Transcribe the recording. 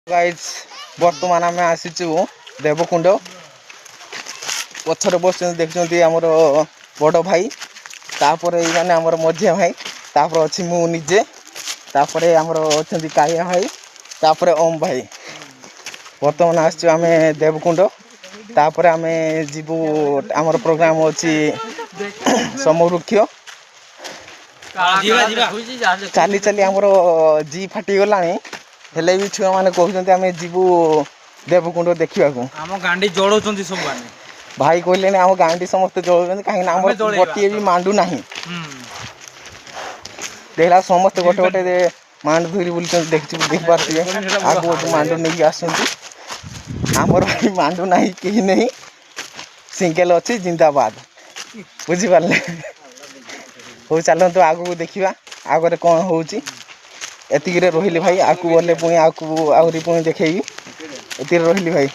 Guys बर्तमान आम आसीचु देवकुंड पछरे बस देखते आमर बड़ भाई तापर ये आमर मझिया भाई तापर अच्छी मु निजे तापर आमर अच्छा कालिया भाई तापर ओम भाई बर्तमान आसचु आम देवकुंड तापर आम जीवु आमर प्रोग्राम अच्छी समवृक्ष चली चली आमर जी फाटी गला हेले भी छुआ मैंने कहते आम जीवु देवकुंड देखा आम गांडी जड़ौं सब भाई कहले आम गाँटी समस्त जलाऊँ कहीं गोटे भी मांडू ना देखला समस्त गोटे गोटे मांड धरी बुलते देख पारे आगे गोटे मांडू नहीं आमर भाई मांडू ना कहीं नहीं सिंगल अच्छी जिंदाबाद बुझिपारे हो चलते आगू देखा आगे कौन हो एतिक रही भाई आकू गले पुणी आकू आहरी पुणी देखी एति रही भाई।